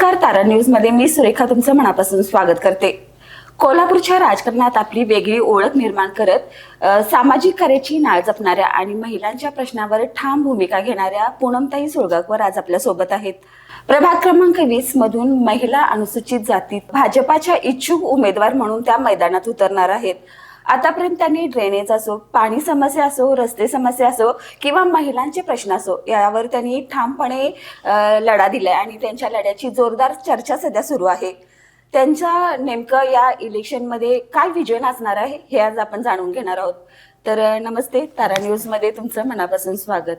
नमस्कार, तारा न्यूज मध्ये मी सुरेखा तुमचं मनापासून स्वागत करते। कोल्हापूरच्या राजकारणात आपली वेगळी ओळख निर्माण करत सामाजिक कार्याची नाळ जपणाऱ्या आणि महिलांच्या प्रश्नावर ठाम भूमिका घेणाऱ्या पूनमताई सोळगावकर आज आपल्या सोबत आहेत। प्रभाग क्रमांक 20 मधून महिला अनुसूचित जाती भाजपाच्या इच्छुक उमेदवार म्हणून त्या मैदानात उतरणार आहेत। आतापर्यंत त्यांनी ड्रेनेज असो, पाणी समस्या असो, रस्ते समस्या असो किंवा महिलांचे प्रश्न असो, यावर त्यांनी ठामपणे लढा दिलाय आणि त्यांच्या लढ्याची जोरदार चर्चा सध्या सुरू आहे। त्यांचा नेमकं या इलेक्शनमध्ये काय विजन असणार आहे हे आज आपण जाणून घेणार आहोत। तर नमस्ते, तारा न्यूज मध्ये तुमचं मनापासून स्वागत।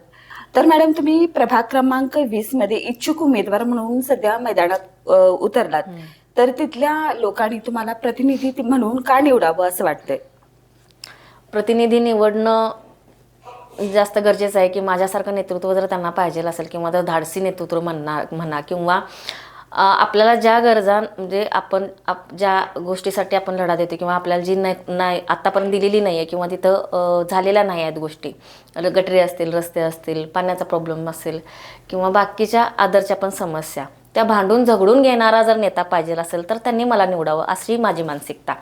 तर मॅडम, तुम्ही प्रभाग क्रमांक 20 मध्ये इच्छुक उमेदवार म्हणून सध्या मैदानात उतरलात, तर तिथल्या लोकांनी तुम्हाला प्रतिनिधी म्हणून का निवडावं असं वाटतंय? प्रतिनिधी निवडणं जास्त गरजेचं आहे की माझ्यासारखं नेतृत्व जर त्यांना पाहिजे असेल किंवा जर धाडसी नेतृत्व म्हणा किंवा आपल्याला ज्या गरजा म्हणजे आपण ज्या गोष्टीसाठी आपण लढा देतो किंवा आपल्याला जी नाही आत्तापर्यंत दिलेली नाही आहे किंवा तिथं झालेल्या नाही आहेत गोष्टी, गटरी असतील, रस्ते असतील, पाण्याचा प्रॉब्लेम असेल किंवा बाकीच्या आदरच्या पण समस्या, त्या भांडून झगडून घेणारा जर नेता पाहिजे असेल तर त्यांनी मला निवडावं अशी माझी मानसिकता।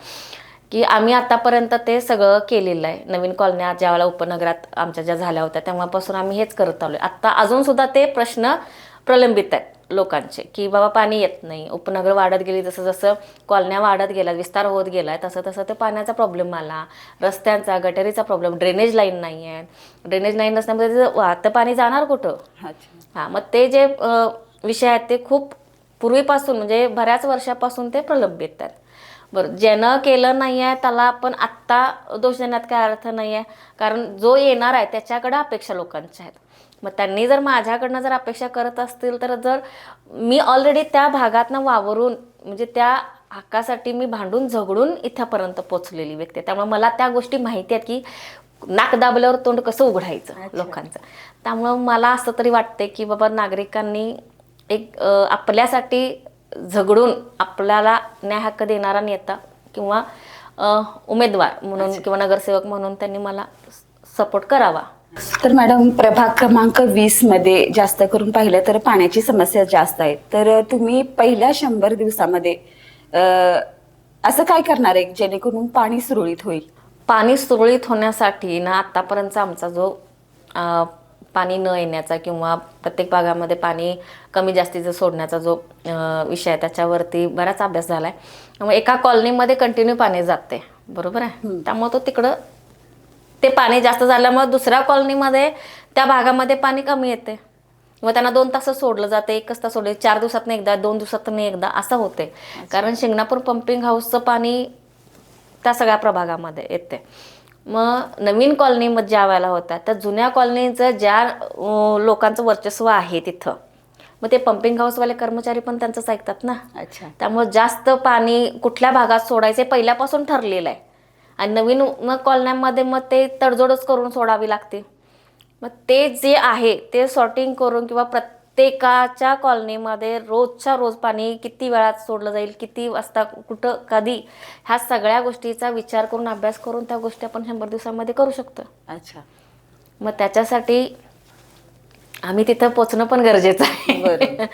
की आम्ही आतापर्यंत ते सगळं केलेलं आहे। नवीन कॉलन्या ज्यावेळेला उपनगरात आमच्या ज्या झाल्या होत्या तेव्हापासून आम्ही हेच करत आलो आहे। आत्ता अजूनसुद्धा ते प्रश्न प्रलंबित आहेत लोकांचे की बाबा पाणी येत नाही, उपनगर वाढत गेली, जसं जसं कॉलन्या वाढत गेल्या, विस्तार होत गेला आहे, तसं तसं ते पाण्याचा प्रॉब्लेम आला, रस्त्यांचा, गटरीचा प्रॉब्लेम, ड्रेनेज लाईन नाही आहे। ड्रेनेज लाईन नसल्यामुळे त्याचं वाहतं पाणी जाणार कुठं? हां, मग ते जे विषय आहेत ते खूप पूर्वीपासून म्हणजे बऱ्याच वर्षापासून ते प्रलंबित आहेत। बरं, ज्यानं केलं नाही आहे त्याला आपण आत्ता दोष देण्यात काय अर्थ नाही आहे, कारण जो येणार आहे त्याच्याकडं अपेक्षा लोकांच्या आहेत। मग त्यांनी जर माझ्याकडनं जर अपेक्षा करत असतील तर जर मी ऑलरेडी त्या भागातनं वावरून म्हणजे त्या हक्कासाठी मी भांडून झगडून इथपर्यंत पोचलेली व्यक्ती आहे, त्यामुळे मला त्या गोष्टी माहिती आहेत की नाक दाबल्यावर तोंड कसं उघडायचं लोकांचं। त्यामुळं मला असं तरी वाटते की बाबा नागरिकांनी एक आपल्यासाठी झगडून आपल्याला न्याय हक्क देणारा नेता किंवा उमेदवार म्हणून किंवा नगरसेवक म्हणून त्यांनी मला सपोर्ट करावा। तर मॅडम, प्रभाग क्रमांक 20 मध्ये जास्त करून पाहिलं तर पाण्याची समस्या जास्त आहे, तर तुम्ही पहिल्या 100 दिवसामध्ये असं काय करणार आहे जेणेकरून पाणी सुरळीत होईल? पाणी सुरळीत होण्यासाठी ना आतापर्यंतचा आमचा जो पाणी न येण्याचा किंवा प्रत्येक भागामध्ये पाणी कमी जास्तीचं सोडण्याचा जो विषय आहे त्याच्यावरती बराच अभ्यास झाला आहे। त्यामुळे एका कॉलनीमध्ये कंटिन्यू पाणी जाते, बरोबर आहे, त्यामुळे तो तिकडं ते पाणी जास्त झाल्यामुळे दुसऱ्या कॉलनीमध्ये त्या भागामध्ये पाणी कमी येते व त्यांना 2 तास सोडलं जाते, 1 तास सोडले, 4 दिवसातून एकदा, 2 दिवसातून एकदा असं होते, कारण शिंगणापूर पंपिंग हाऊसचं पाणी त्या सगळ्या प्रभागामध्ये येते। मग नवीन कॉलनीमध्ये ज्या वेळेला होत्या त्या जुन्या कॉलनीचं ज्या लोकांचं वर्चस्व आहे तिथं, मग ते पंपिंग हाऊसवाले कर्मचारी पण त्यांचंच ऐकतात ना। त्यामुळे जास्त पाणी कुठल्या भागात सोडायचे पहिल्यापासून ठरलेलं आहे आणि नवीन मग कॉलन्यांमध्ये मग ते तडजोडच करून सोडावी लागते। मग ते जे आहे ते सॉर्टिंग करून किंवा प्रत्येकाच्या कॉलनीमध्ये रोजच्या रोज पाणी किती वेळात सोडलं जाईल, किती वाजता, कुठं, कधी, ह्या सगळ्या गोष्टीचा विचार करून अभ्यास करून त्या गोष्टी आपण 100 दिवसामध्ये करू शकतो। मग त्याच्यासाठी आम्ही तिथं पोचणं पण गरजेचं आहे।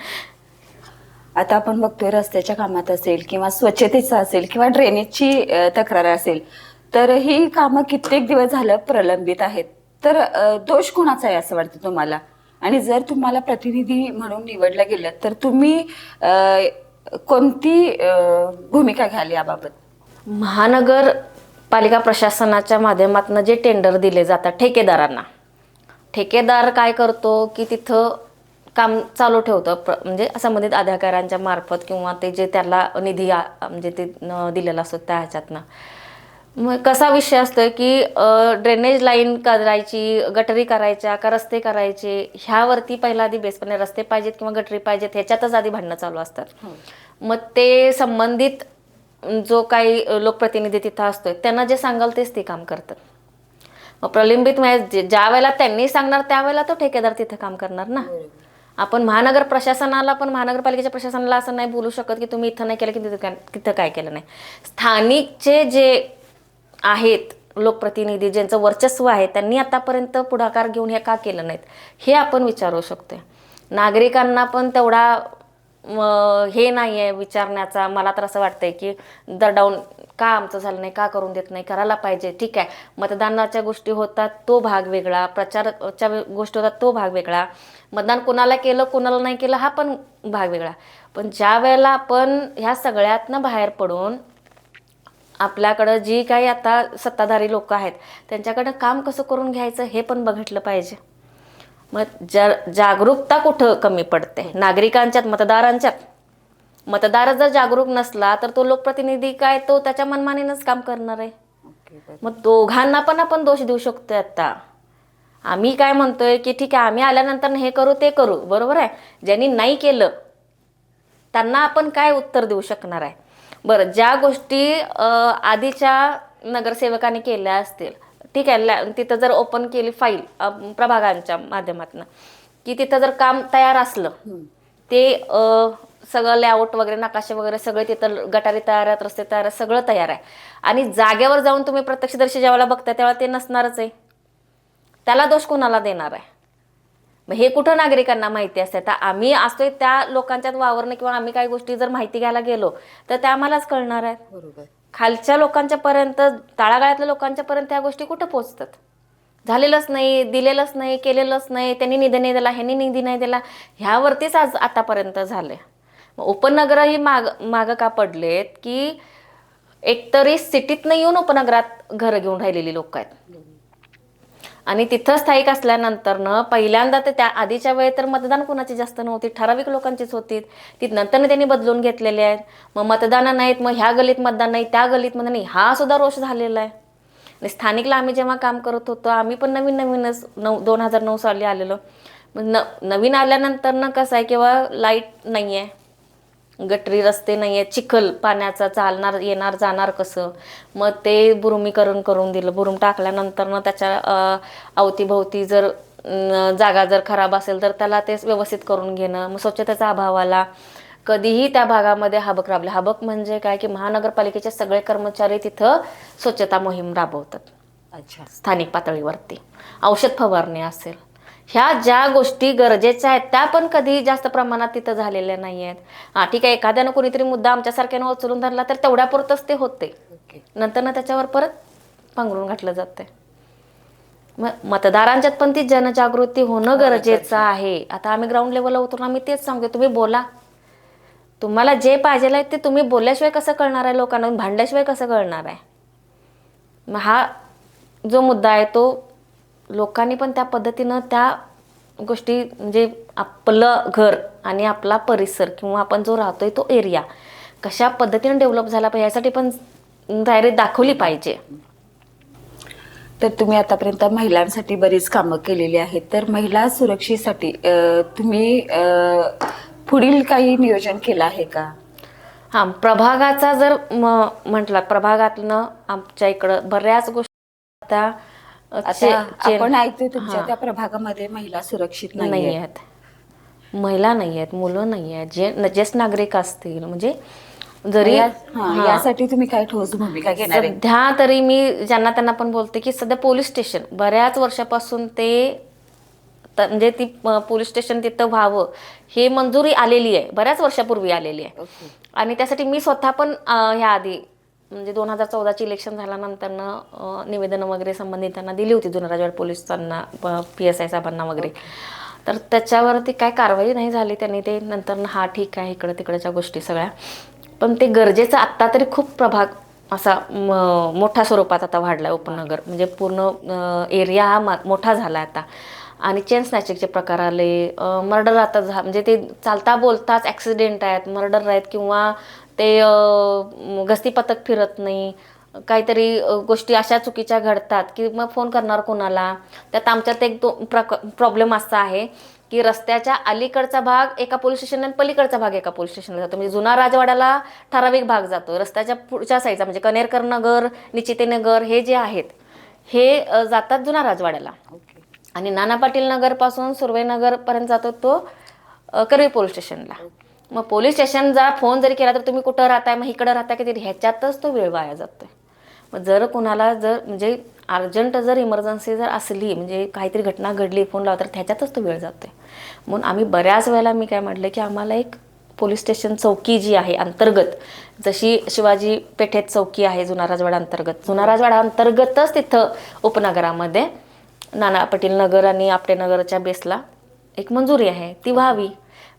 आता आपण बघतोय रस्त्याच्या कामात असेल किंवा स्वच्छतेचं असेल किंवा ड्रेनेजची तक्रार असेल, तर ही कामं कित्येक दिवस झालं प्रलंबित आहेत, तर दोष कोणाचा आहे असं वाटतं तुम्हाला? आणि जर तुम्हाला प्रतिनिधी म्हणून निवडलं गेलं तर तुम्ही कोणती भूमिका घ्याल याबाबत? महानगरपालिका प्रशासनाच्या माध्यमातून जे टेंडर दिले जातात ठेकेदारांना, ठेकेदार काय करतो की तिथं काम चालू ठेवतं म्हणजे संबंधित अधिकाऱ्यांच्या मार्फत किंवा ते जे त्याला निधी म्हणजे ते दिलेला असतो त्या ह्याच्यातनं। मग कसा विषय असतोय की ड्रेनेज लाईन करायची, गटरी करायच्या का रस्ते करायचे, ह्यावरती पहिला आधी बेसपणे रस्ते पाहिजेत किंवा गटरी पाहिजेत ह्याच्यातच आधी भांडणं चालू असतात। मग ते संबंधित जो काही लोकप्रतिनिधी तिथं असतोय त्यांना जे सांगाल तेच ते काम करतात। मग प्रलंबित म्हणजे ज्या वेळेला त्यांनी सांगणार त्यावेळेला तो ठेकेदार तिथं काम करणार ना। आपण महानगर प्रशासनाला पण महानगरपालिकेच्या प्रशासनाला असं नाही बोलू शकत की तुम्ही इथं नाही केलं की तिथं काय केलं नाही। स्थानिकचे जे आहेत लोकप्रतिनिधी ज्यांचं वर्चस्व आहे त्यांनी आतापर्यंत पुढाकार घेऊन हे का केलं नाहीत हे आपण विचारू शकतो। नागरिकांना पण तेवढा हे नाही आहे विचारण्याचा. मला तर असं वाटतंय की दडावून का आमचं झालं नाही, का करून देत नाही, करायला पाहिजे. ठीक आहे, मतदानाच्या गोष्टी होतात तो भाग वेगळा, प्रचाराच्या गोष्टी होतात तो भाग वेगळा, मतदान कोणाला केलं कोणाला नाही केलं हा पण भाग वेगळा. पण ज्या वेळेला आपण ह्या सगळ्यातनं बाहेर पडून आपल्याकडं जी काही आता सत्ताधारी लोक आहेत त्यांच्याकडं काम कसं करून घ्यायचं हे पण बघितलं पाहिजे. मग जागरूकता कुठं कमी पडते नागरिकांच्यात, मतदारांच्यात. मतदार जर जागरूक नसला तर तो लोकप्रतिनिधी काय, तो त्याच्या मनमानीनंच काम करणार आहे. मग दोघांना पण आपण दोष देऊ शकतोय. आता आम्ही काय म्हणतोय की ठीक आहे आम्ही आल्यानंतर हे करू ते करू, बरोबर आहे. ज्यांनी नाही केलं त्यांना आपण काय उत्तर देऊ शकणार आहे. बरं, ज्या गोष्टी आधीच्या नगरसेवकांनी केल्या असतील, ठीक आहे, तिथं जर ओपन केली फाईल प्रभागांच्या माध्यमातून की तिथं जर काम तयार असलं, ते सगळं लेआउट वगैरे नकाशे वगैरे सगळे तिथं, गटारी तयार आहेत, रस्ते तयार आहेत, सगळं तयार आहे, आणि जागेवर जाऊन तुम्ही प्रत्यक्षदर्शी ज्यावेळेला बघता तेव्हा ते नसणारच आहे, त्याला दोष कोणाला देणार आहे. मग हे कुठं नागरिकांना माहिती असते. तर आम्ही असतोय त्या लोकांच्यात वावरणं किंवा आम्ही काही गोष्टी जर माहिती घ्यायला गेलो तर त्या आम्हालाच कळणार आहेत. बरोबर. खालच्या लोकांच्या पर्यंत, तळागाळातल्या लोकांच्या पर्यंत त्या गोष्टी कुठं पोहोचतात. झालेलंच नाही, दिलेलंच नाही, केलेलंच नाही, त्यांनी निधी नाही दिला, ह्यांनी निधी नाही दिला, ह्यावरतीच आज आतापर्यंत झाले. उपनगरं ही मागं का पडलेत की एकतरी सिटीतनं येऊन उपनगरात घरं घेऊन राहिलेली लोक आहेत, आणि तिथं स्थायिक असल्यानंतरनं पहिल्यांदा तर त्या आधीच्या वेळेत तर मतदान कोणाची जास्त नव्हती, ठराविक लोकांचीच होती. नंतरनं त्यांनी बदलून घेतलेले आहेत. मग मतदानं नाहीत, मग ह्या गलीत मतदान नाही, त्या गलीत मतदान नाही, हा सुद्धा रोष झालेला आहे. आणि स्थानिकला आम्ही जेव्हा काम करत होतो आम्ही पण नवीनच 2009 साली आलेलो. मग नवीन आल्यानंतरनं कसं आहे, किंवा लाईट नाही आहे, गटरी रस्ते नाही आहेत, चिखल पाण्याचा, चालणार येणार जाणार कसं. मग ते बुरुमीकरण करून दिलं. बुरुम टाकल्यानंतर त्याच्या अवतीभोवती जर जागा जर खराब असेल तर त्याला ते व्यवस्थित करून घेणं. मग स्वच्छतेचा अभाव आला, कधीही त्या भागामध्ये हबक राबले. हबक म्हणजे काय की महानगरपालिकेचे सगळे कर्मचारी तिथं स्वच्छता मोहीम राबवतात. अच्छा. स्थानिक पातळीवरती औषध फवारणी असेल, ह्या ज्या गोष्टी गरजेच्या आहेत त्या पण कधी जास्त प्रमाणात तिथं झालेल्या नाही आहेत. हां ठीक आहे, एखाद्यानं कोणीतरी मुद्दा आमच्यासारख्यानं उचलून धरला तर तेवढ्यापुरतंच ते होते, नंतर त्याच्यावर परत पांघरून घातलं जाते. मग मतदारांच्यात पण ती जनजागृती होणं गरजेचं आहे. आता आम्ही ग्राउंड लेवलला उतरून आम्ही तेच सांगतो, तुम्ही बोला, तुम्हाला जे पाहिजे आहे ते तुम्ही बोलल्याशिवाय कसं कळणार आहे लोकांना, भांडल्याशिवाय कसं कळणार आहे. मग हा जो मुद्दा आहे तो लोकांनी पण त्या पद्धतीनं त्या गोष्टी, म्हणजे आपलं घर आणि आपला परिसर किंवा आपण जो राहतोय तो एरिया कशा पद्धतीने डेव्हलप झाला पाहिजे यासाठी पण तयारी दाखवली पाहिजे. तर तुम्ही आतापर्यंत महिलांसाठी बरीच कामं केलेली आहेत, तर महिला सुरक्षेसाठी तुम्ही पुढील काही नियोजन केलं आहे का? हां, प्रभागाचा जर म्हटलं, प्रभागातनं आमच्या इकडं बऱ्याच गोष्टी आता आपण ऐकतोय तुमच्या त्या प्रभागामध्ये महिला सुरक्षित नाही आहेत, महिला नाही आहेत, मुलं नाही आहेत, जे ज्येष्ठ नागरिक असतील, म्हणजे जरी यासाठी तुम्ही काय ठोस भूमिका घेणार आहे? सध्या तरी मी ज्यांना त्यांना पण बोलते की सध्या पोलीस स्टेशन बऱ्याच वर्षापासून ते म्हणजे ती पोलीस स्टेशन तिथं व्हावं हे मंजुरी आलेली आहे, बऱ्याच वर्षापूर्वी आलेली आहे. आणि त्यासाठी मी स्वतः पण ह्या आधी म्हणजे 2014ची इलेक्शन झाल्यानंतरनं निवेदनं वगैरे संबंधितांना दिली होती, जुना राजवाडा पोलिसांना, PSI साहेबांना वगैरे. तर त्याच्यावरती काय कारवाई नाही झाली, त्यांनी ते नंतर हा ठीक आहे इकडं तिकडच्या गोष्टी सगळ्या. पण ते गरजेचं आत्ता तरी खूप प्रभाग असा मोठ्या स्वरूपात आता वाढला आहे उपनगर, म्हणजे पूर्ण एरिया हा मोठा झाला आहे आता. आणि चेन स्नॅचिंगचे प्रकार आले, मर्डर आता म्हणजे ते चालता बोलताच ॲक्सिडेंट आहेत, मर्डर आहेत, किंवा ते गस्ती पथक फिरत नाही, काहीतरी गोष्टी अशा चुकीच्या घडतात की मग फोन करणार कोणाला. त्यात आमच्यात एक प्रॉब्लेम असा आहे की रस्त्याच्या अलीकडचा भाग एका पोलीस स्टेशन आणि पलीकडचा भाग एका पोलीस स्टेशनला जातो. म्हणजे जुना राजवाड्याला ठराविक भाग जातो, रस्त्याच्या पुढच्या साईडचा म्हणजे कनेरकर नगर, निश्चितेनगर हे जे आहेत हे जातात जुना राजवाड्याला. आणि नाना पाटील नगरपासून सुर्वेनगरपर्यंत जातो तो करवी पोलीस स्टेशनला. मग पोलीस स्टेशनचा फोन जरी केला तर तुम्ही कुठं राहताय, मग इकडं राहताय की, ह्याच्यातच तो वेळ वाया जातोय. मग जर कुणाला जर म्हणजे अर्जंट जर इमर्जन्सी जर असली, म्हणजे काहीतरी घटना घडली, फोन लावता, तर ह्याच्यातच तो वेळ जातोय. म्हणून आम्ही बऱ्याच वेळेला मी काय म्हटलं की आम्हाला एक पोलीस स्टेशन चौकी जी आहे अंतर्गत, जशी शिवाजी पेठेत चौकी आहे जुना राजवाडा अंतर्गत, जुना राजवाडा अंतर्गतच तिथं उपनगरामध्ये नाना पाटील नगर आणि आपटे नगरच्या बेसला एक मंजुरी आहे, ती व्हावी,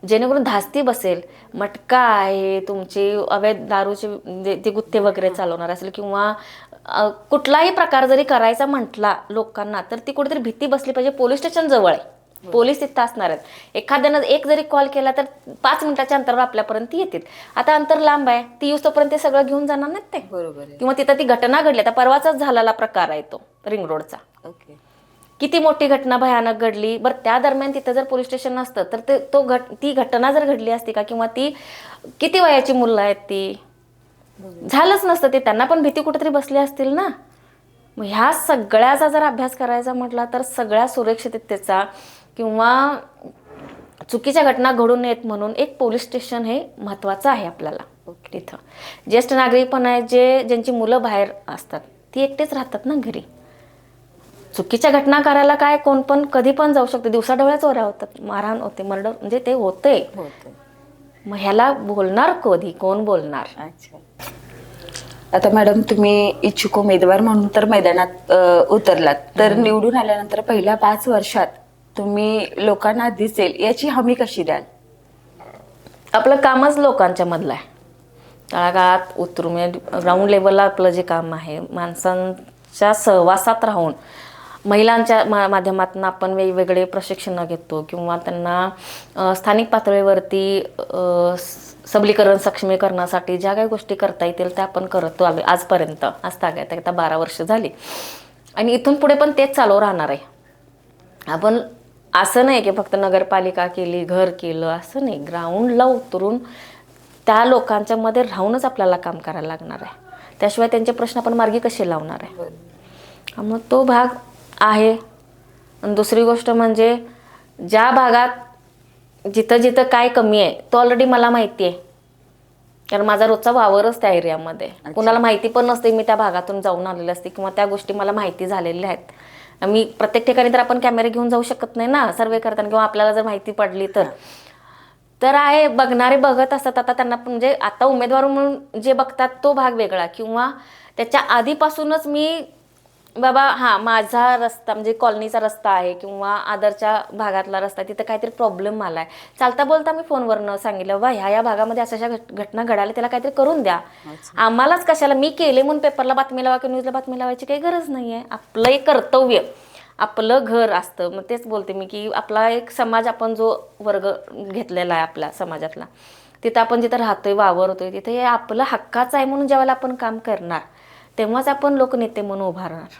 जेणेकरून धास्ती बसेल. मटका आहे, तुमचे अवैध दारूचे ते गुत्ते वगैरे चालवणार असेल किंवा कुठलाही प्रकार जरी करायचा म्हटला लोकांना, तर ती कुठेतरी भीती बसली पाहिजे. पोलीस स्टेशन जवळ आहे, पोलीस तिथं असणार आहेत. एखाद्यानं एक जरी कॉल केला तर 5 मिनिटाच्या अंतरावर आपल्यापर्यंत येतील. आता अंतर लांब आहे, ती येऊस तोपर्यंत ते सगळं घेऊन जाणार नाहीत ते. बरोबर. किंवा तिथं ती घटना घडली, आता परवाचाच झालेला प्रकार आहे तो रिंग रोडचा. ओके. किती मोठी घटना भयानक घडली. बरं, त्या दरम्यान तिथं जर पोलीस स्टेशन नसतं तर ती घटना जर घडली असती का, किंवा ती किती वयाची मुलं आहेत ती, झालंच नसतं ते. त्यांना पण भीती कुठेतरी बसली असतील ना. मग ह्या सगळ्याचा जर अभ्यास करायचा म्हटला तर सगळ्या सुरक्षिततेचा किंवा चुकीच्या घटना घडू नयेत म्हणून एक पोलीस स्टेशन हे महत्त्वाचं आहे आपल्याला. तिथं ज्येष्ठ नागरिक पण आहेत, ज्यांची मुलं बाहेर असतात, ती एकटेच राहतात ना घरी. चुकीच्या घटना करायला काय कोण पण कधी पण जाऊ शकते. दिवसाढवळ्या चोऱ्या होतात, मारहाण होते, मर्डर म्हणजे ते होते. मग ह्याला बोलणार कधी, कोण बोलणार? अच्छा. आता मॅडम, तुम्ही इच्छुक उमेदवार म्हणून तर मैदानात उतरलात, तर निवडून आल्यानंतर पहिल्या 5 वर्षात तुम्ही लोकांना दिसेल याची हमी कशी द्याल? आपलं कामच लोकांच्या मधलं आहे. तळागाळात उतरून ग्राउंड लेवलला आपलं जे काम आहे, माणसांच्या सहवासात राहून महिलांच्या माध्यमातून आपण वेगवेगळे प्रशिक्षण घेतो किंवा त्यांना स्थानिक पातळीवरती सबलीकरण सक्षमीकरणासाठी ज्या काही गोष्टी करता येतील त्या आपण करतो आजपर्यंत. आता 12 वर्ष झाली आणि इथून पुढे पण तेच चालू राहणार आहे. आपण असं नाही की फक्त नगरपालिका केली, घर केलं, असं नाही. ग्राउंडला उतरून त्या लोकांच्या मध्ये राहूनच आपल्याला काम करायला लागणार आहे. त्याशिवाय त्यांचे प्रश्न आपण मार्गी कसे लावणार आहे? मग तो भाग आहे. आणि दुसरी गोष्ट म्हणजे ज्या भागात जिथं जिथं काय कमी आहे तो ऑलरेडी मला माहिती आहे, कारण माझा रोजचा वावरच त्या एरियामध्ये. कुणाला माहिती पण नसते मी त्या भागातून जाऊन आलेले असते किंवा त्या गोष्टी मला माहिती झालेल्या आहेत. मी प्रत्येक ठिकाणी तर आपण कॅमेरे घेऊन जाऊ शकत नाही ना सर्वे करताना, किंवा आपल्याला जर माहिती पडली तर आहे. बघणारे बघत असतात. आता त्यांना म्हणजे आता उमेदवार म्हणून जे बघतात तो भाग वेगळा, किंवा त्याच्या आधीपासूनच मी बाबा हां माझा रस्ता म्हणजे कॉलनीचा रस्ता आहे किंवा आदरच्या भागातला रस्ता, तिथं काहीतरी प्रॉब्लेम आला आहे, चालता बोलता मी फोनवरनं सांगितलं बा ह्या भागामध्ये अशा घटना घडायला, त्याला काहीतरी करून द्या. आम्हालाच कशाला, मी केले म्हणून पेपरला बातमी लावा किंवा न्यूजला बातमी लावायची काही गरज नाही आहे. आपलं एक कर्तव्य, आपलं घर असतं. मग तेच बोलते मी की आपला एक समाज, आपण जो वर्ग घेतलेला आहे आपल्या समाजातला, तिथं आपण जिथं राहतोय, वावरतोय, तिथं हे आपलं हक्काचं आहे म्हणून ज्यावेळेला आपण काम करणार तेव्हाच आपण लोकनेते म्हणून उभारणार.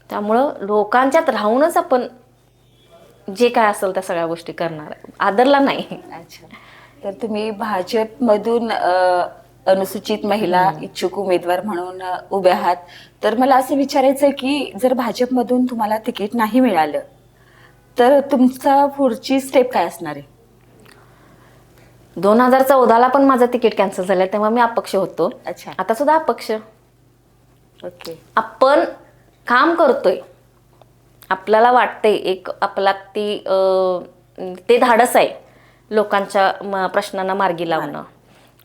त्यामुळं लोकांच्यात राहूनच आपण जे काय असेल त्या सगळ्या गोष्टी करणार, आदरला नाही. अच्छा. तर तुम्ही भाजपमधून अनुसूचित महिला इच्छुक उमेदवार म्हणून उभे आहात. तर मला असं विचारायचं आहे की जर भाजपमधून तुम्हाला तिकीट नाही मिळालं तर तुमचा पुढची स्टेप काय असणार आहे? 2014ला पण माझं तिकीट कॅन्सल झालं, तेव्हा मी अपक्ष होतो. अच्छा. आता सुद्धा अपक्ष. ओके. आपण काम करतोय, आपल्याला वाटतंय एक आपला ते धाडस आहे लोकांच्या प्रश्नांना मार्गी लावणं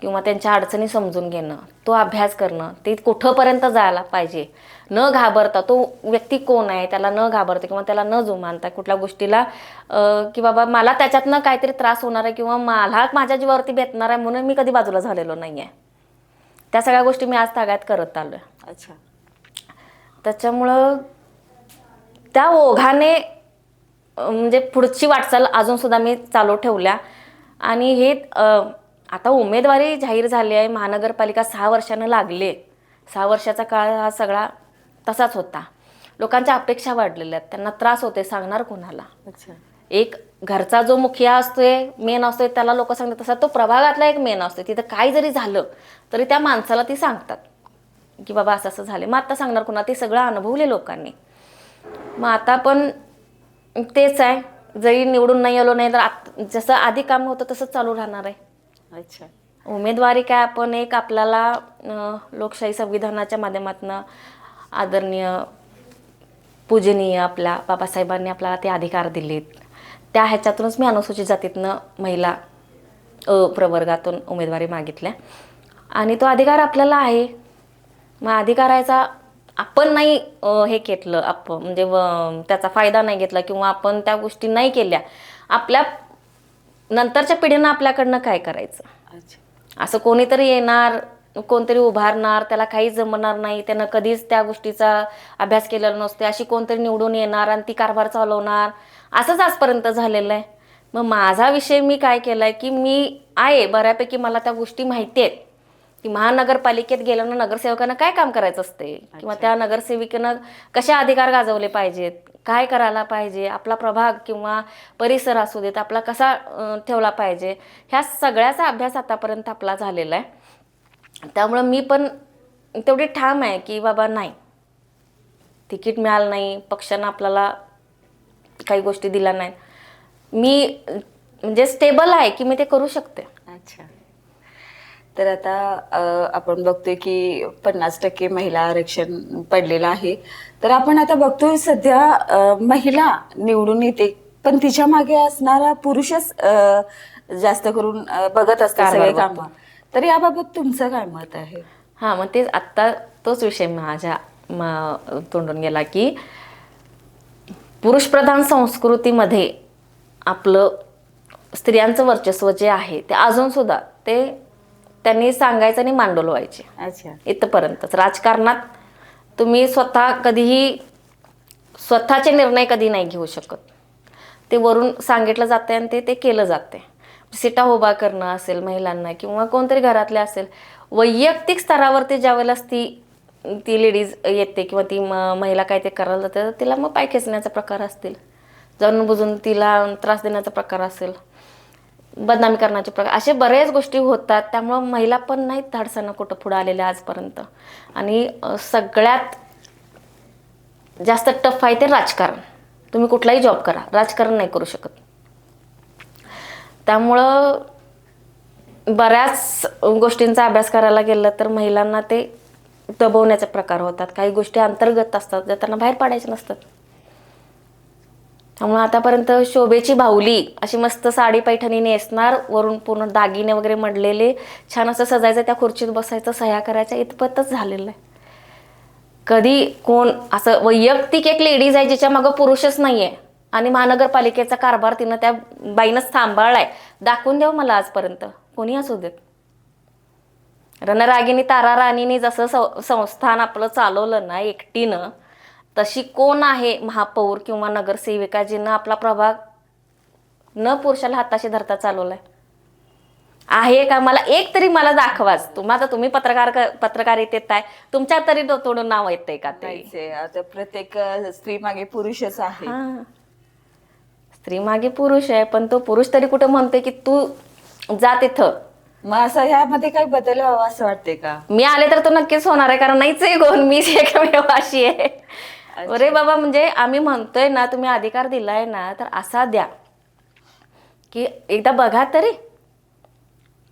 किंवा त्यांच्या अडचणी समजून घेणं, तो अभ्यास करणं, ते कुठंपर्यंत जायला पाहिजे न घाबरता, तो व्यक्ती कोण आहे त्याला न घाबरता किंवा त्याला न जुमानता कुठल्या गोष्टीला की बाबा मला त्याच्यातनं काहीतरी त्रास होणार आहे किंवा मला माझ्या जीवावरती बेतणार आहे म्हणून मी कधी बाजूला झालेलो नाही आहे. त्या सगळ्या गोष्टी मी आज तागायत करत आलोय. अच्छा. त्याच्यामुळं त्या ओघाने म्हणजे पुढची वाटचाल अजून सुद्धा मी चालू ठेवल्या. आणि हे आता उमेदवारी जाहीर झाली आहे, महानगरपालिका 6 वर्षानं लागले. 6 वर्षाचा काळ हा सगळा तसाच होता. लोकांच्या अपेक्षा वाढलेल्या आहेत, त्यांना त्रास होते, सांगणार कोणाला? अच्छा. एक घरचा जो मुखिया असतोय, मेन असतोय, त्याला लोक सांगतात, तसा तो प्रभागातला एक मेन असतोय. तिथं काय जरी झालं तरी त्या माणसाला ती सांगतात की बाबा असं असं झालं. मग आता सांगणार कोणाला? ते सगळं अनुभवले लोकांनी. मग आता पण तेच आहे, जरी निवडून नाही आलो नाही तर जसं आधी काम होतं तसंच चालू राहणार आहे. अच्छा. उमेदवारी काय, आपण एक आपल्याला लोकशाही संविधानाच्या माध्यमातून आदरणीय पूजनीय आपल्या बाबासाहेबांनी आपल्याला ते अधिकार दिलेत, त्या ह्याच्यातूनच मी अनुसूचित जातीतनं महिला प्रवर्गातून उमेदवारी मागितल्या आणि तो अधिकार आपल्याला आहे. मग अधिकाराचा आपण नाही हे घेतलं, म्हणजे त्याचा फायदा नाही घेतला किंवा आपण त्या गोष्टी नाही केल्या, आपल्या नंतरच्या पिढीनं आपल्याकडनं काय करायचं. अच्छा. असं कोणीतरी येणार, कोणतरी उभारणार, त्याला काही जमणार नाही, त्यानं कधीच त्या गोष्टीचा अभ्यास केलेला नसते, अशी कोणतरी निवडून येणार आणि ती कारभार चालवणार, असंच आजपर्यंत झालेलं आहे. मग माझा विषय मी काय केला आहे की मी आहे बऱ्यापैकी, मला त्या गोष्टी माहिती आहेत की महानगरपालिकेत गेल्यानं नगरसेवकानं काय काम करायचं असते किंवा त्या नगरसेविकेनं कसे अधिकार गाजवले पाहिजेत, काय करायला पाहिजे, आपला प्रभाग किंवा परिसर असू देत आपला कसा ठेवला पाहिजे, ह्या सगळ्याचा अभ्यास आतापर्यंत आपला झालेला आहे. त्यामुळं मी पण तेवढी ठाम आहे की बाबा नाही, तिकीट मिळालं नाही, पक्षानं आपल्याला काही गोष्टी दिल्या नाहीत, मी म्हणजे स्टेबल आहे की मी ते करू शकते. अच्छा. तर आता आपण बघतोय की 50% महिला आरक्षण पडलेलं आहे. तर आपण आता बघतोय सध्या महिला निवडून येते, पण तिच्या मागे असणारा पुरुषच जास्त करून बघत असतात सगळे काम. तर याबाबत तुमचं काय मत आहे? हां, मग तेच आत्ता तोच विषय माझ्या तोंडून गेला की पुरुषप्रधान संस्कृतीमध्ये आपलं स्त्रियांचं वर्चस्व जे आहे ते अजूनसुद्धा ते त्यांनी सांगायचं आणि मांडोलवायचे. अच्छा. इथंपर्यंतच. राजकारणात तुम्ही स्वतः कधीही स्वतःचे निर्णय कधी नाही घेऊ शकत, ते वरून सांगितलं जाते आणि ते केलं जाते. सीटा उभा करणं असेल महिलांना किंवा कोणतरी घरातले असेल, वैयक्तिक स्तरावरती ज्यावेळेलाच ती लेडीज येते किंवा ती महिला काय ते करायला जाते, तर तिला मग पाय खेचण्याचा प्रकार असतील, जाणून बुजून तिला त्रास देण्याचा प्रकार असेल, बदनामी करण्याचे प्रकार, असे बरेच गोष्टी होतात. त्यामुळं महिला पण नाहीत धाडसानं कुठं पुढं आलेल्या आजपर्यंत. आणि सगळ्यात जास्त टफ आहे ते राजकारण. तुम्ही कुठलाही जॉब करा, राजकारण नाही करू शकत. त्यामुळं बऱ्याच गोष्टींचा अभ्यास करायला गेलं तर महिलांना ते दबवण्याचे प्रकार होतात. काही गोष्टी अंतर्गत असतात ज्या त्यांना बाहेर पाडायच्या नसतात. त्यामुळे आतापर्यंत शोभेची बाहुली अशी मस्त साडी पैठणी नेसणार, वरून पूर्ण दागिने वगैरे मडलेले, छान असं सजायचं, त्या खुर्चीत बसायचं, सह्या करायच्या, इतपतच झालेलं आहे. कधी कोण असं वैयक्तिक एक लेडीज आहे जिच्या मागं पुरुषच नाही आहे आणि महानगरपालिकेचा कारभार तिनं त्या बाईनंच सांभाळलाय, दाखवून द्यावं मला आजपर्यंत, कोणी असू देत. रणरागिणी तारा राणीने जसं संस्थान आपलं चालवलं ना एकटीनं, तशी कोण आहे महापौर किंवा नगरसेविका जिनं आपला प्रभाग न पुरुषाला हाताशी धरता चालवलाय आहे का? मला एक तरी मला दाखवाच. तुम्ही पत्रकारितेत आहे, तुमच्या तरी तोडून नाव येतंय का ते? आता प्रत्येक स्त्री मागे पुरुषच आहे. स्त्री मागे पुरुष आहे, पण तो पुरुष तरी कुठं म्हणतोय की तू जा तिथं. मग असं ह्यामध्ये काही बदल व्हावा असं वाटते का? मी आले तर तो नक्कीच होणार आहे, कारण नाहीच आहे कोण, मीच एकमेव अशी आहे. अरे बाबा, म्हणजे आम्ही म्हणतोय ना, तुम्ही अधिकार दिलाय ना, तर असा द्या की एकदा बघा तरी.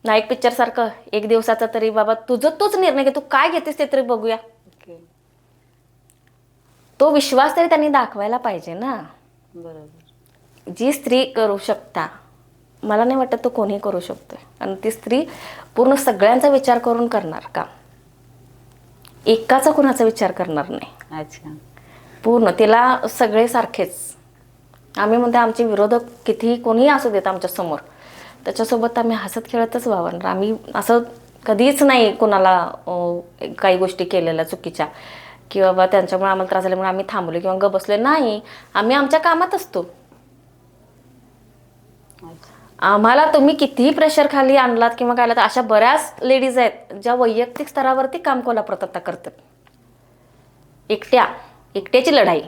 नाईक पिक्चर सारखं एक दिवसाचा तरी बाबा तूच निर्णय घे, तू काय घेतेस ते तरी बघूया. तो विश्वास तरी त्यांनी दाखवायला पाहिजे ना. बरोबर. जी स्त्री करू शकता, मला नाही वाटत तो कोणी करू शकतोय. आणि ती स्त्री पूर्ण सगळ्यांचा विचार करून करणार काम, एकाचा कुणाचा विचार करणार नाही. अच्छा. पूर्ण तिला सगळे सारखेच. आम्ही म्हणतो आमचे विरोधक कितीही कोणीही असू देत आमच्या समोर, त्याच्यासोबत आम्ही हसत खेळतच वावरणार. आम्ही असं कधीच नाही कोणाला काही गोष्टी केलेल्या चुकीच्या की बाबा त्यांच्यामुळे आम्हाला त्रास झाल्यामुळे आम्ही थांबलो किंवा ग बसले नाही. आम्ही आमच्या कामात असतो. आम्हाला तुम्ही कितीही प्रेशर खाली आणलात किंवा काय, तर अशा बऱ्याच लेडीज आहेत ज्या वैयक्तिक स्तरावरती काम कोल्हापुरात आता करतात, एकट्याची लढाई.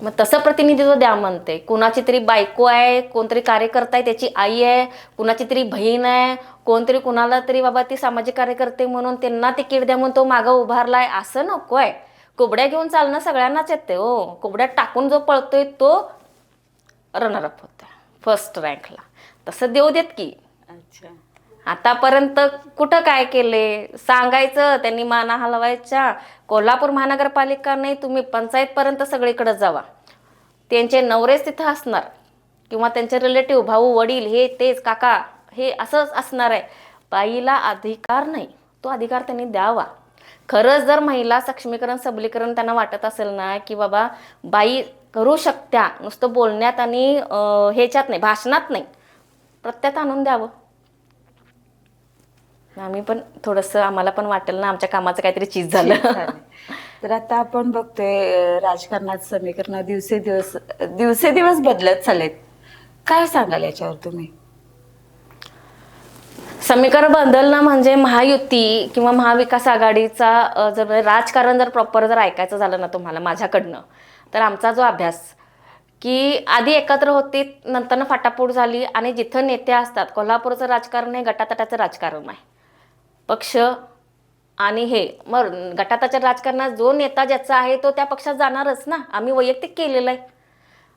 मग तसं प्रतिनिधित्व द्या म्हणते. कुणाची तरी बायको आहे, कोणतरी कार्यकर्ता आहे, त्याची आई आहे, कुणाची तरी बहीण आहे, कोणतरी कुणाला तरी बाबा ती सामाजिक कार्यकर्ते म्हणून त्यांना तिकीट द्या म्हणून तो मागं उभारलाय, असं नको आहे. कोबड्या घेऊन चालणं सगळ्यांनाच येते हो. कोबड्यात टाकून जो पळतोय तो रनरअप होतोय फर्स्ट रँकला, तसं देऊ देत की. अच्छा. आतापर्यंत कुठं काय केले सांगायचं, त्यांनी माना हलवायच्या. कोल्हापूर महानगरपालिका नाही, तुम्ही पंचायतपर्यंत सगळीकडे जावा, त्यांचे नवरेच तिथं असणार किंवा त्यांचे रिलेटिव्ह, भाऊ, वडील, हे तेच काका हे असंच असणार आहे. बाईला अधिकार नाही, तो अधिकार त्यांनी द्यावा. खरंच जर महिला सक्षमीकरण सबलीकरण त्यांना वाटत असेल ना की बाबा बाई करू शकत्या, नुसतं बोलण्यात आणि ह्याच्यात नाही, भाषणात नाही, प्रत्ययात आणून द्यावं. आम्ही पण थोडंसं, आम्हाला पण वाटेल ना आमच्या कामाचं काहीतरी चीज झालं. तर आता आपण बघतोय राजकारणात समीकरण दिवसेदिवस बदलत चाललेत. काय सांगाल याच्यावर तुम्ही? समीकरण बदलणं म्हणजे महायुती किंवा महाविकास आघाडीचा जर राजकारण जर प्रॉपर जर ऐकायचं झालं ना तुम्हाला माझ्याकडनं, तर आमचा जो अभ्यास की आधी एकत्र होती, नंतरनं फाटाफूट झाली आणि जिथं नेते असतात, कोल्हापूरचं राजकारण हे गटातटाचं राजकारण आहे. पक्ष आणि हे मग गटाताच्या राजकारणात जो नेता ज्याचा आहे तो त्या पक्षात जाणारच ना. आम्ही वैयक्तिक केलेलं आहे.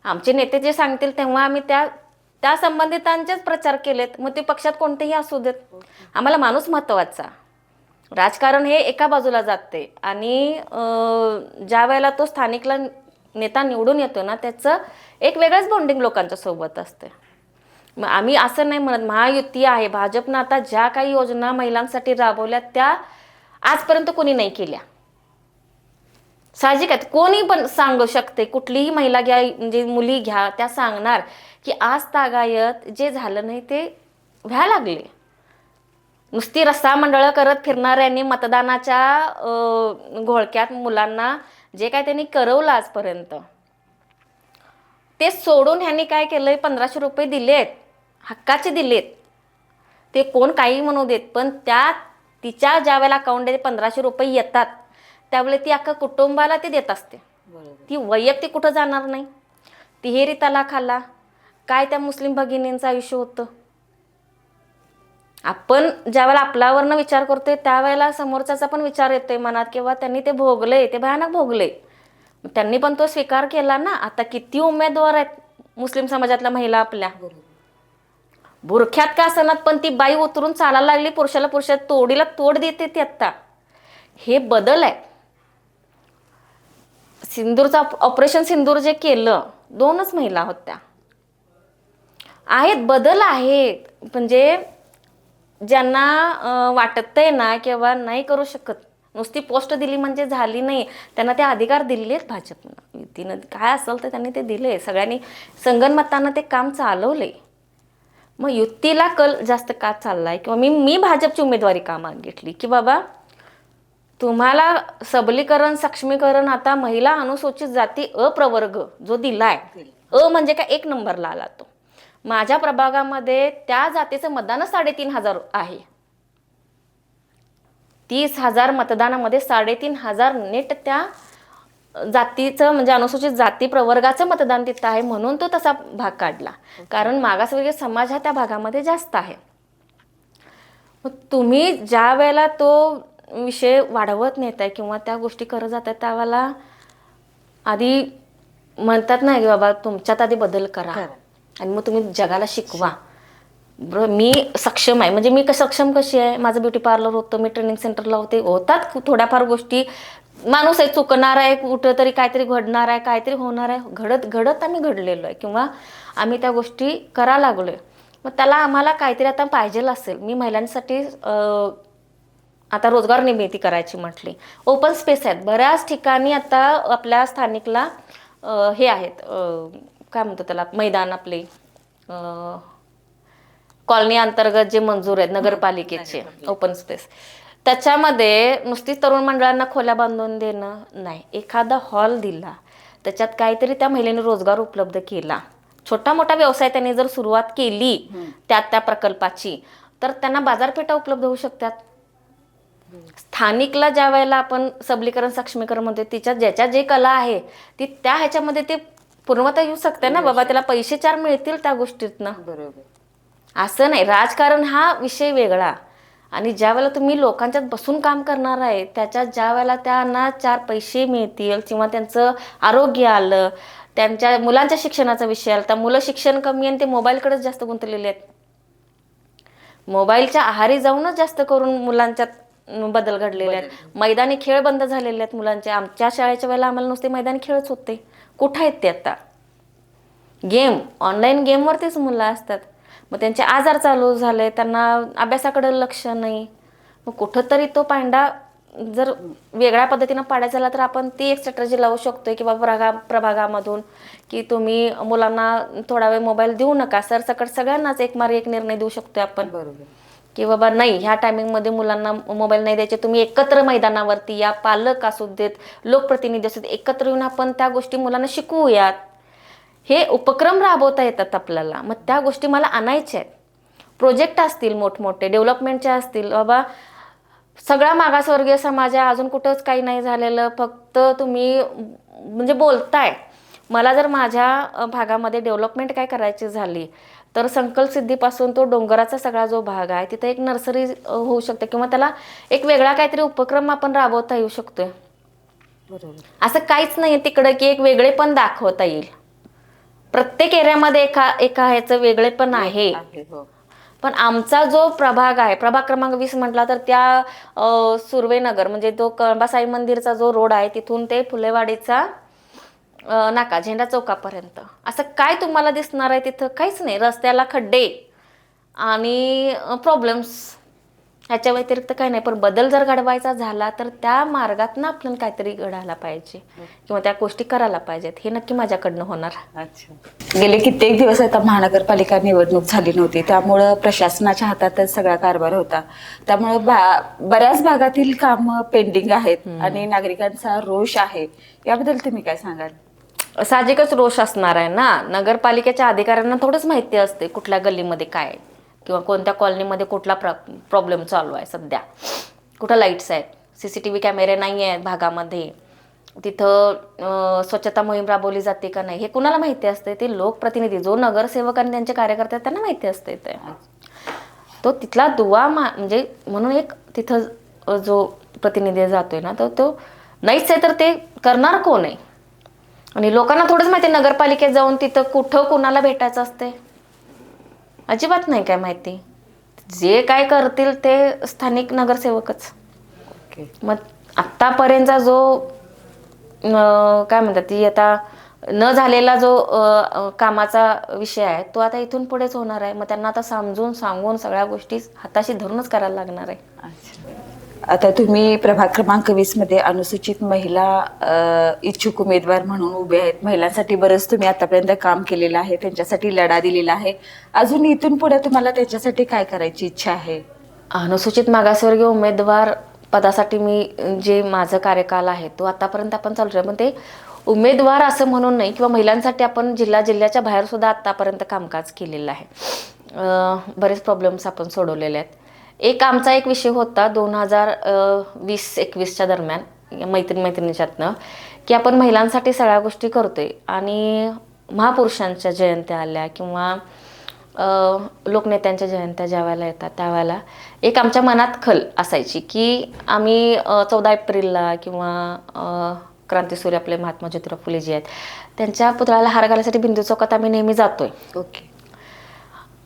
आमचे नेते जे सांगतील तेव्हा आम्ही त्या संबंधितांचेच प्रचार केलेत. मग ते पक्षात कोणतेही असू देत, आम्हाला माणूस महत्त्वाचा. राजकारण हे एका बाजूला जाते आणि ज्या वेळेला तो स्थानिकला नेता निवडून येतो ना, त्याचं एक वेगळंच बॉन्डिंग लोकांच्या सोबत असते. मग आम्ही असं नाही म्हणत, महायुती आहे, भाजपनं आता ज्या काही योजना महिलांसाठी राबवल्या त्या आजपर्यंत कोणी नाही केल्या. साहजिक आहे, कोणी पण सांगू शकते, कुठलीही महिला घ्या म्हणजे मुली घ्या, त्या सांगणार की आज तागायत जे झालं नाही ते व्हायला लागले. नुसती रस्ता मंडळं करत फिरणाऱ्यांनी मतदानाच्या घोळक्यात मुलांना जे काय त्यांनी करवलं आजपर्यंत, ते सोडून ह्यांनी काय केलंय, 1500 रुपये दिलेत, हक्काचे दिलेत. ते कोण काही म्हणू देत, पण तिच्या ज्या वेळेला अकाउंटमध्ये 1500 रुपये येतात त्यावेळेला ती अख्खा कुटुंबाला ती देत असते. ती वैयक्तिक कुठं जाणार नाही. तिहेरी तलाक काय त्या मुस्लिम भगिनींचं आयुष्य होतं. आपण ज्यावेळेला आपल्यावरनं विचार करतोय त्यावेळेला समोरच्याचा पण विचार येतोय मनात, किंवा त्यांनी ते भोगले, ते भयानक भोगले, त्यांनी पण तो स्वीकार केला ना. आता किती उमेदवार आहेत मुस्लिम समाजातल्या महिला आपल्या, बुरख्यात का असणार, पण ती बाई उतरून चालायला लागली, पुरुषाला पुरुषात तोडीला तोड देते ती. आत्ता हे बदल आहे. सिंदूरचा ऑपरेशन सिंदूर जे केलं, 2च महिला होत्या. आहेत, बदल आहेत. म्हणजे ज्यांना वाटतंय ना किंवा नाही करू शकत, नुसती पोस्ट दिली म्हणजे झाली नाही, त्यांना ते अधिकार दिलेत भाजपनं, युतीनं काय असेल तर त्यांनी ते दिले. सगळ्यांनी संगनमतानं ते काम चालवले. मग युतीला कल जास्त का चाललाय, किंवा मी भाजपची उमेदवारी का मागितली की बाबा तुम्हाला सबलीकरण सक्षमीकरण, आता महिला अनुसूचित जाती अप्रवर्ग जो दिलाय, म्हणजे काय 1 नंबरला आला तो. माझ्या प्रभागामध्ये त्या जातीचं मतदान 3500 आहे. 30,000 मतदानामध्ये 3500 नेट त्या जातीचं म्हणजे अनुसूचित जाती प्रवर्गाचं मतदान तिथं आहे, म्हणून तो तसा भाग काढला. कारण मागासवर्गीय समाज हा त्या भागामध्ये जास्त आहे. मग तुम्ही ज्या वेळेला तो विषय वाढवत नेताय किंवा त्या गोष्टी करत जातात, त्यावेळेला आधी म्हणतात ना की बाबा तुमच्यात आधी बदल करा आणि मग तुम्ही जगाला शिकवा. मी सक्षम आहे, म्हणजे मी सक्षम कशी आहे, माझं ब्युटी पार्लर होतं, मी ट्रेनिंग सेंटरला होते, होतात थोड्याफार गोष्टी. माणूस आहे, चुकणार आहे, कुठं तरी काहीतरी घडणार आहे, काहीतरी होणार आहे, घडत आम्ही घडलेलो आहे किंवा आम्ही त्या गोष्टी करा लागलोय. मग त्याला आम्हाला काहीतरी आता पाहिजेल असेल. मी महिलांसाठी आता रोजगार निर्मिती करायची म्हटली, ओपन स्पेस आहेत बऱ्याच ठिकाणी. आता आपल्या स्थानिकला हे आहेत, काय म्हणतो त्याला, मैदान आपले कॉलनी अंतर्गत जे मंजूर आहेत नगरपालिकेचे ओपन स्पेस, त्याच्यामध्ये नुसती तरुण मंडळांना खोल्या बांधून देणं नाही, एखादा हॉल दिला, त्याच्यात काहीतरी त्या महिलेने रोजगार उपलब्ध केला, छोटा मोठा व्यवसाय त्यांनी जर सुरुवात केली त्या प्रकल्पाची, तर त्यांना बाजारपेठा उपलब्ध होऊ शकतात. स्थानिकला ज्या वेळेला आपण सबलीकरण सक्षमीकरण म्हणतो, तिच्या ज्याच्या जे कला आहे ती त्या ह्याच्यामध्ये ते पूर्णतः येऊ शकते ना. बाबा त्याला पैसे 4 मिळतील त्या गोष्टीतनं. बरोबर, असं नाही. राजकारण हा विषय वेगळा, आणि ज्या वेळेला तुम्ही लोकांच्यात बसून काम करणार आहे, त्याच्यात ज्या वेळेला त्यांना 4 पैसे मिळतील किंवा त्यांचं आरोग्य आलं, त्यांच्या मुलांच्या शिक्षणाचा विषय आला, तर मुलं शिक्षण कमी आणि ते मोबाईलकडेच जास्त गुंतलेले आहेत. मोबाईलच्या आहारी जाऊनच जास्त करून मुलांच्यात बदल घडलेले आहेत. मैदानी खेळ बंद झालेले आहेत मुलांचे. आमच्या शाळेच्या वेळेला आम्हाला नुसते मैदानी खेळच होते, कुठं आहेत ते आता? गेम, ऑनलाईन गेमवरतीच मुलं असतात. मग त्यांचे आजार चालू झाले, त्यांना अभ्यासाकडे लक्ष नाही. मग कुठंतरी तो पांडा जर वेगळ्या पद्धतीनं पाडायचा झाला तर आपण ती एक स्ट्रॅटर्जी लावू शकतोय की बाबा प्रभागामधून की तुम्ही मुलांना थोडा वेळ मोबाईल देऊ नका. सरसकट सगळ्यांनाच एक मार्गी एक निर्णय देऊ शकतोय आपण बरोबर. की बाबा नाही, ह्या टायमिंगमध्ये मुलांना मोबाईल नाही द्यायचे, तुम्ही एकत्र मैदानावरती या, पालक असू देत, लोकप्रतिनिधी असू देत, एकत्र येऊन आपण त्या गोष्टी मुलांना शिकवूयात. हे उपक्रम राबवता येतात आपल्याला. मग त्या गोष्टी मला आणायच्या आहेत. प्रोजेक्ट असतील मोठमोठे, डेव्हलपमेंटचे असतील, बाबा सगळा मागासवर्गीय समाज आहे, अजून कुठंच काही नाही झालेलं, फक्त तुम्ही म्हणजे बोलताय. मला जर माझ्या भागामध्ये डेव्हलपमेंट काय करायची झाली तर संकल्प सिद्धीपासून तो डोंगराचा सगळा जो भाग आहे तिथे एक नर्सरी होऊ शकते किंवा त्याला एक वेगळा काहीतरी उपक्रम आपण राबवता येऊ शकतोय. बरोबर. असं काहीच नाही तिकडं की एक वेगळे पण दाखवता येईल. प्रत्येक एरियामध्ये एका ह्याचं वेगळे पण आहे. हो. पण आमचा जो प्रभाग आहे, प्रभाग क्रमांक 20 म्हटला तर त्या सुर्वेनगर म्हणजे तो कळंबा साई मंदिरचा जो रोड आहे तिथून ते फुलेवाडीचा नाका झेंडा चौकापर्यंत असं काय तुम्हाला दिसणार आहे तिथं? काहीच नाही. रस्त्याला खड्डे आणि प्रॉब्लेम्स, ह्याच्या व्यतिरिक्त काही नाही. पण बदल जर घडवायचा झाला तर त्या मार्गातनं आपल्याला काहीतरी घडायला पाहिजे किंवा त्या गोष्टी करायला पाहिजेत. हे नक्की माझ्याकडनं होणार. अच्छा. गेले कित्येक दिवस आता महानगरपालिका निवडणूक झाली नव्हती, त्यामुळं प्रशासनाच्या हातातच सगळा कारभार होता. त्यामुळं बऱ्याच भागातील कामं पेंडिंग आहेत आणि नागरिकांचा रोष आहे. याबद्दल तुम्ही काय सांगाल? साहजिकच रोष असणार आहे ना. नगरपालिकेच्या अधिकाऱ्यांना थोडंच माहिती असते कुठल्या गल्लीमध्ये काय आहे किंवा कोणत्या कॉलनीमध्ये कुठला प्रॉब्लेम चालू आहे सध्या, कुठं लाईट्स आहेत, CCTV कॅमेरे नाही आहेत भागामध्ये, तिथं स्वच्छता मोहीम राबवली जाते का नाही, हे कुणाला माहिती असते? ते लोकप्रतिनिधी, जो नगरसेवक आणि त्यांचे कार्यकर्ते त्यांना माहिती असते. ते तो तिथला दुवा म्हणजे म्हणून एक तिथं जो प्रतिनिधी जातोय ना तो नाहीच आहे तर ते करणार कोण आहे? आणि लोकांना थोडंच माहिती आहे नगरपालिकेत जाऊन तिथं कुठं कुणाला भेटायचं असते? अजिबात नाही काय माहिती. जे काय करतील ते स्थानिक नगरसेवकच. मग आत्तापर्यंतचा जो काय म्हणतात ती आता न झालेला जो कामाचा विषय आहे तो आता इथून पुढेच होणार आहे. मग त्यांना आता समजून सांगून सगळ्या गोष्टी हाताशी धरूनच करायला लागणार आहे. आता तुम्ही प्रभाग क्रमांक 20 मध्ये अनुसूचित महिला इच्छुक उमेदवार म्हणून उभे आहेत. महिलांसाठी बरंच तुम्ही आतापर्यंत काम केलेलं आहे, त्यांच्यासाठी लढा दिलेला आहे. अजून इथून पुढे तुम्हाला त्याच्यासाठी काय करायची इच्छा आहे? अनुसूचित मागासवर्गीय उमेदवार पदासाठी मी जे माझं कार्यकाल आहे तो आतापर्यंत आपण चालू आहे. पण ते उमेदवार असं म्हणून नाही किंवा महिलांसाठी आपण जिल्ह्याच्या बाहेर सुद्धा आतापर्यंत कामकाज केलेलं आहे. बरेच प्रॉब्लेम्स आपण सोडवलेले आहेत. आमचा एक विषय होता 2020-21च्या दरम्यान मैत्रिणीच्यातनं की आपण महिलांसाठी सगळ्या गोष्टी करतोय आणि महापुरुषांच्या जयंत्या आल्या किंवा लोकनेत्यांच्या जयंत्या ज्या वेळेला येतात त्यावेळेला एक आमच्या मनात खल असायची की आम्ही 14 एप्रिलला किंवा क्रांतीसूर्य आपले महात्मा ज्योतिराव फुले जी आहेत त्यांच्या पुतळ्याला हार घालण्यासाठी बिंदू चौकात आम्ही नेहमी जातोय. ओके.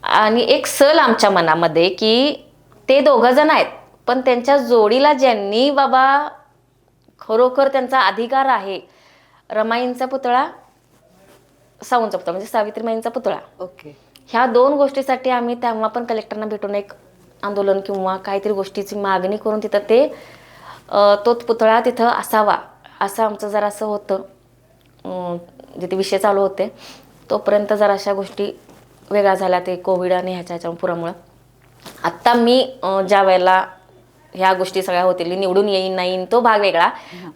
आणि एक सल आमच्या मनामध्ये की ते दोघं जण आहेत पण त्यांच्या जोडीला ज्यांनी बाबा खरोखर त्यांचा अधिकार आहे, रमाईंचा पुतळा, सावंतचा पुतळा म्हणजे सावित्रीमाईंचा पुतळा. ओके. ह्या 2 गोष्टीसाठी आम्ही तेव्हा पण कलेक्टरना भेटून एक आंदोलन किंवा काहीतरी गोष्टीची मागणी करून तिथं ते तोच पुतळा तिथं असावा असं आमचं जरा असं होतं. जिथे विषय चालू होते तोपर्यंत जरा अशा गोष्टी वेगळ्या झाल्या ते कोविड आणि ह्याच्या पुरामुळं. आत्ता मी ज्या वेळेला ह्या गोष्टी सगळ्या होतील, निवडून येईन तो भाग वेगळा,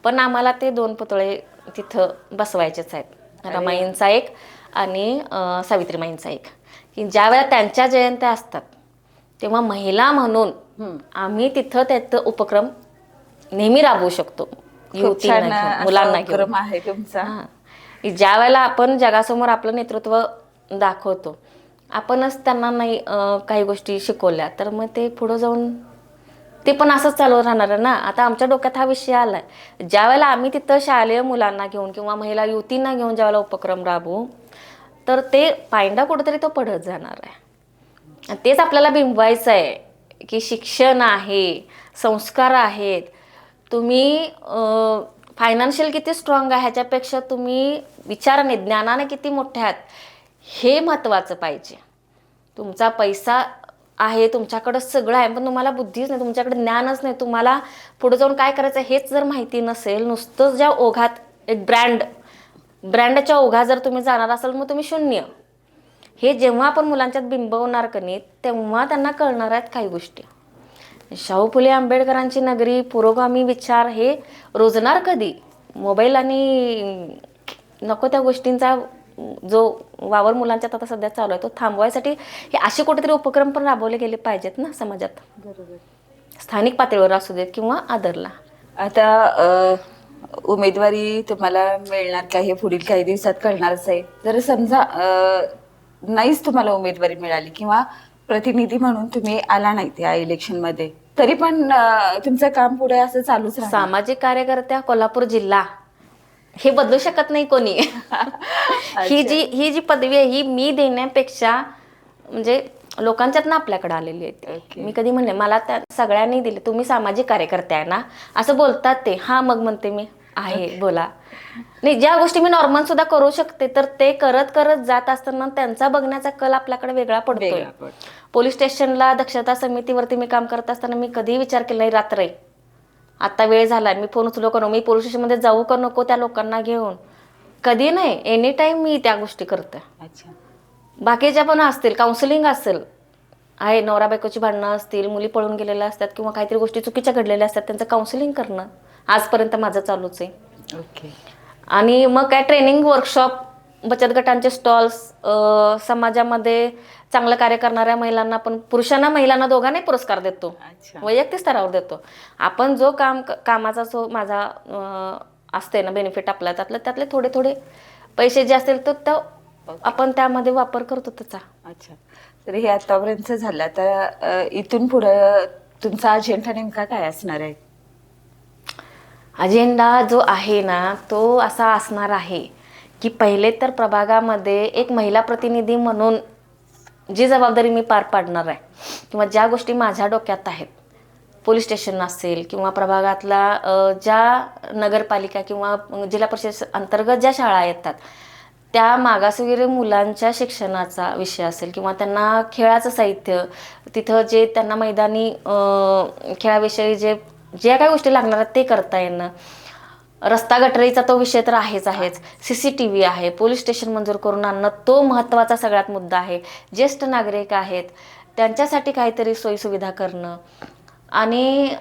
पण आम्हाला ते 2 पुतळे तिथं बसवायचेच आहेत. रमाईंचा एक आणि सावित्रीमाईंचा एक. की ज्या वेळेला त्यांच्या जयंत्या असतात तेव्हा महिला म्हणून आम्ही तिथं त्याचं उपक्रम नेहमी राबवू शकतो. मुलांना घेऊन आहे तुमचा. ज्या वेळेला आपण जगासमोर आपलं नेतृत्व दाखवतो, आपणच त्यांना नाही काही गोष्टी शिकवल्या तर मग ते पुढं जाऊन ते पण असंच चालू राहणार आहे ना. आता आमच्या डोक्यात हा विषय आला आहे, ज्या वेळेला आम्ही तिथं शालेय मुलांना घेऊन किंवा महिला युवतींना घेऊन ज्या वेळेला उपक्रम राबवू तर ते पायंडा कुठंतरी तो पडत जाणार आहे. आणि तेच आपल्याला बिंबवायचं आहे की शिक्षण आहे, संस्कार आहेत, तुम्ही फायनान्शियल किती स्ट्रॉंग आहे ह्याच्यापेक्षा तुम्ही विचाराने ज्ञानाने किती मोठे आहात हे महत्त्वाचं पाहिजे. तुमचा पैसा आहे, तुमच्याकडं सगळं आहे, पण तुम्हाला बुद्धीच नाही, तुमच्याकडे ज्ञानच नाही, तुम्हाला पुढे जाऊन काय करायचं हेच जर माहिती नसेल, नुसतं ज्या ओघात एक ब्रँडच्या ओघात जर तुम्ही जाणार असाल, मग तुम्ही शून्य. हे जेव्हा आपण मुलांच्यात बिंबवणार का नाही, तेव्हा त्यांना कळणार आहेत काही गोष्टी. शाहू फुले आंबेडकरांची नगरी, पुरोगामी विचार हे रुजणार कधी? मोबाईल आणि नको त्या गोष्टींचा जो वावर मुलांच्यात आता सध्या चालू आहे तो थांबवायसाठी हे असे कुठेतरी उपक्रम पण राबवले गेले पाहिजेत ना समाजात, बरोबर. स्थानिक पातळीवर असू देत किंवा आदरला. आता उमेदवारी तुम्हाला मिळणार का हे पुढील काही दिवसात कळणारच आहे. जर समजा नाहीच तुम्हाला उमेदवारी मिळाली किंवा प्रतिनिधी म्हणून तुम्ही आला नाही त्या इलेक्शनमध्ये, तरी पण तुमचं काम पुढे असं चालूच राहणार? सामाजिक कार्यकर्त्या कोल्हापूर जिल्हा हे बदलू शकत नाही कोणी. ही जी पदवी आहे ही मी देण्यापेक्षा म्हणजे लोकांच्यात ना आपल्याकडे आलेली आहे. मी कधी म्हणले मला त्या सगळ्यांनी दिले, तुम्ही सामाजिक कार्यकर्ते आहे ना असं बोलतात ते, हा मग म्हणते मी आहे बोला. नाही, ज्या गोष्टी मी नॉर्मल सुद्धा करू शकते तर ते करत करत जात असताना त्यांचा बघण्याचा कल आपल्याकडे वेगळा पडतोय. पोलीस स्टेशनला दक्षता समितीवरती मी काम करत असताना मी कधीही विचार केला नाही रात्री आता वेळ झाला मी फोन उचलो करू, मी पोलीस स्टेशनमध्ये जाऊ का नको त्या लोकांना घेऊन, कधी नाही. एनी टाइम मी त्या गोष्टी करते. बाकीच्या पण असतील, काउन्सिलिंग असेल, आहे नवरा बायकोची भांडणं असतील, मुली पळून गेलेल्या असतात किंवा काहीतरी गोष्टी चुकीच्या घडलेल्या असतात, त्यांचं काउन्सिलिंग करणं आजपर्यंत माझं चालूच आहे. आणि मग काय ट्रेनिंग वर्कशॉप, बचत गटांचे स्टॉल्स, समाजामध्ये चांगलं कार्य करणाऱ्या महिलांना पण, पुरुषांना महिलांना दोघांनाही पुरस्कार देतो, वैयक्तिक स्तरावर देतो. आपण जो कामाचा जो माझा असते ना बेनिफिट आपला, त्यातले थोडे थोडे पैसे जे असतील तर आपण त्यामध्ये वापर करतो त्याचा. अच्छा, तर हे आतापर्यंत झालं, तर इथून पुढं तुमचा अजेंडा नेमका काय असणार आहे? अजेंडा जो आहे ना तो असा असणार आहे की पहिले तर प्रभागामध्ये एक महिला प्रतिनिधी म्हणून जी जबाबदारी मी पार पाडणार आहे किंवा ज्या गोष्टी माझ्या डोक्यात आहेत, पोलीस स्टेशन असेल किंवा प्रभागातला ज्या नगरपालिका किंवा जिल्हा परिषद अंतर्गत ज्या शाळा येतात त्या मागासवर्गीय मुलांच्या शिक्षणाचा विषय असेल किंवा त्यांना खेळाचं साहित्य, तिथं जे त्यांना मैदानी खेळाविषयी ज्या काही गोष्टी लागणार आहेत ते करता येणं, रस्ता गटरीचा तो विषय तर आहेच. CCTV आहे, पोलीस स्टेशन मंजूर करून आणणं तो महत्त्वाचा सगळ्यात मुद्दा आहे. ज्येष्ठ नागरिक आहेत त्यांच्यासाठी काहीतरी सोयीसुविधा करणं आणि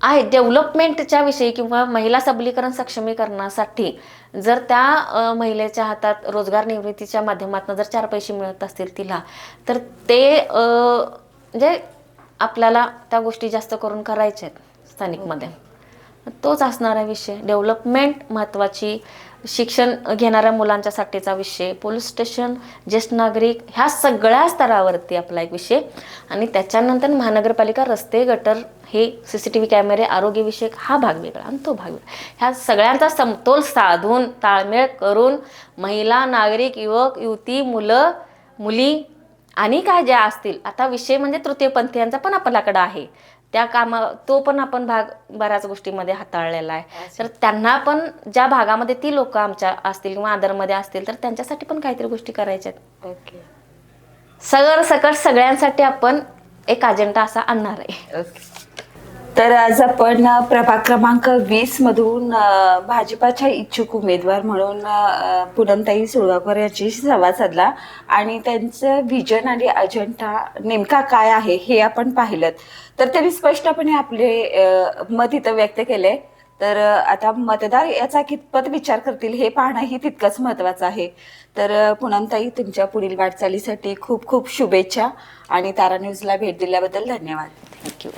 आहे डेव्हलपमेंटच्या विषयी किंवा महिला सबलीकरण सक्षमीकरणासाठी जर त्या महिलेच्या हातात रोजगार निर्मितीच्या माध्यमातून जर 4 पैसे मिळत असतील तिला, तर ते म्हणजे आपल्याला त्या गोष्टी जास्त करून करायच्या आहेत स्थानिकमध्ये. तोच असणारा विषय, डेव्हलपमेंट महत्त्वाची, शिक्षण घेणाऱ्या मुलांच्यासाठीचा विषय, पोलीस स्टेशन, ज्येष्ठ नागरिक, ह्या सगळ्या स्तरावरती आपला एक विषय. आणि त्याच्यानंतर महानगरपालिका, रस्ते, गटर, हे CCTV कॅमेरे, आरोग्यविषयक हा भाग वेगळा आणि तो भाग वेगळा. ह्या सगळ्यांचा समतोल साधून ताळमेळ करून महिला, नागरिक, युवक, युवती, मुलं, मुली आणि काय ज्या असतील, आता विषय म्हणजे तृतीयपंथीयांचा पण आपल्याकडं आहे, त्या तो पण आपण भाग बऱ्याच गोष्टीमध्ये हाताळलेला आहे. तर त्यांना पण ज्या भागामध्ये ती लोक आमच्या असतील किंवा आदरमध्ये असतील तर त्यांच्यासाठी पण काहीतरी गोष्टी करायच्या आहेत. सकट सगळ्यांसाठी आपण एक अजेंडा असा आणणार आहे. तर आज आपण प्रभाग क्रमांक 20 मधून भाजपाच्या इच्छुक उमेदवार म्हणून पूनमताई सुळगावकर यांची संवाद साधला आणि त्यांचं व्हिजन आणि अजेंडा नेमका काय आहे हे आपण पाहिलं. तर त्यांनी स्पष्टपणे आपले मत इथं व्यक्त केले. तर आता मतदार याचा कितपत विचार करतील हे पाहणंही तितकंच महत्त्वाचं आहे. तर पूनमताई, तुमच्या पुढील वाटचालीसाठी खूप खूप शुभेच्छा आणि तारा न्यूजला भेट दिल्याबद्दल धन्यवाद. थँक्यू.